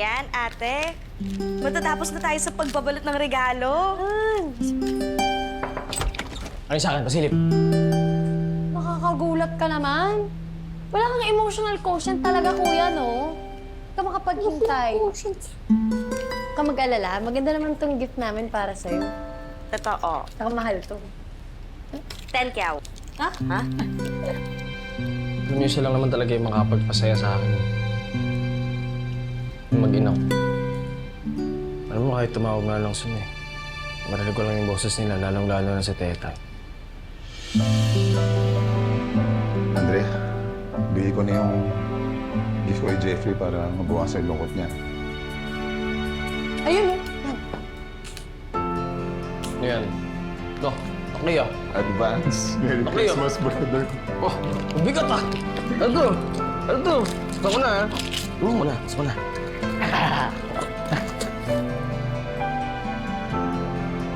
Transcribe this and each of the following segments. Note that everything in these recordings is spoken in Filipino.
Ayan, ate. Matatapos na tayo sa pagbabalot ng regalo. Ano sa akin, pasilip? Nakakagulat ka naman. Wala kang emotional quotient talaga, kuya, no? Huwag ka makapaghintay. Huwag ka mag-alala. Maganda naman tong gift namin para sa'yo. Totoo. Saka mahal to. 10 kyaw. Ha? Ha? Alam niyo, siya lang naman talaga yung makapagpasaya sa akin. Yung mag-inaw. Alam mo, kahit tumawag na lang sila eh. Marinig ko lang yung boses nila, lalong-lalo na si Teta. Andre, bigay ko na yung gift ko kay Jeffrey para mabawasan yung lungkot niya. Ayun, oh. Ano yan? No, okay ah. Advance. Merry Okay, Christmas, brother. Oh, mabigat ah! Ano to? Ano to? Gusto ko na ah. Gusto ko na, gusto ko na.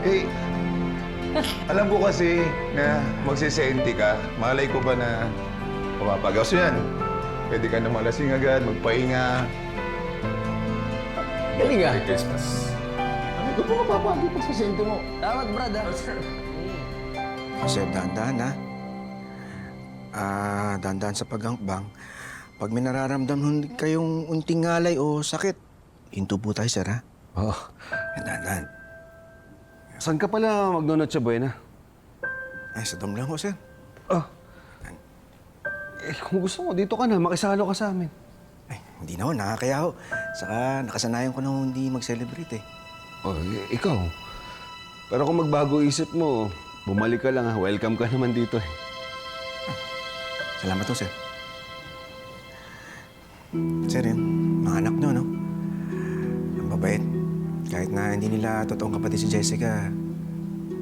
Eh, alam ko kasi na magsisenti ka. Malay ko ba na mapapagaw? So yan, pwede ka na malasing agad, magpahinga. Galing ah. Merry Christmas. Ano ko po mapapagi pag sisenti mo? Dapat, brad ah. Sir, dahan-dahan ha. Dahan-dahan sa paghangkbang. Pag may nararamdaman kayong unting ngalay o sakit, hinto po tayo, sir, ha? Oo. Dahan-dahan. Saan ka pala mag-Noche Buena? Ay, sa dom lang ho, sir. Ah. Eh, kung gusto mo, dito ka na. Makisalo ka sa amin. Ay, hindi na ho, nakakaya ho. Saka nakasanayan ko na hindi mag-celebrate eh. Oh, ikaw. Pero kung magbago isip mo, bumalik ka lang ha. Welcome ka naman dito eh. Salamat ho, sir. Sir, yun, mga anak nyo, no? Ang babait. Kahit na hindi nila totoong kapatid si Jessica,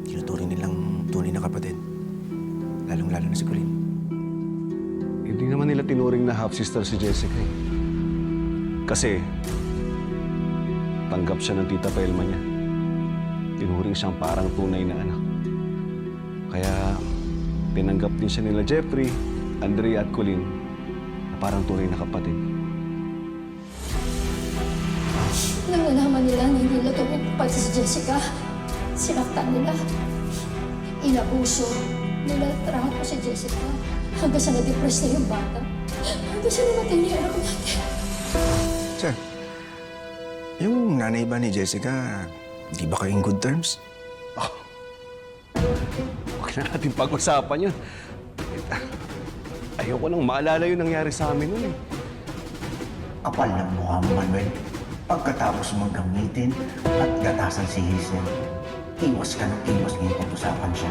tinuturing nilang tunay na kapatid. Lalong-lalo na si Colleen. Hindi naman nila tinuring na half-sister si Jessica eh. Kasi, tanggap siya ng tita Pelma niya. Tinuring siyang parang tunay na anak. Kaya, tinanggap din siya nila Jeffrey, Andrea at Colleen na parang tunay na kapatid. Nang nalaman nila na hindi nila tumutupad si Jessica, sinaktan nila. Inabuso, nilatrato si Jessica hanggang sa na-depress na yung bata. Hanggang sa namatay niya anak natin. Sir, yung nanay ba ni Jessica, di ba kayo in good terms? Huwag na natin pag-usapan yun. Ayoko nang maalala yung nangyari sa amin nun eh. Kapal ng mukha mo, Manuel. Pagkatapos mong gamitin at gatasan si Hazel, iwas ka ng iwas ngayong pag-usapan siya.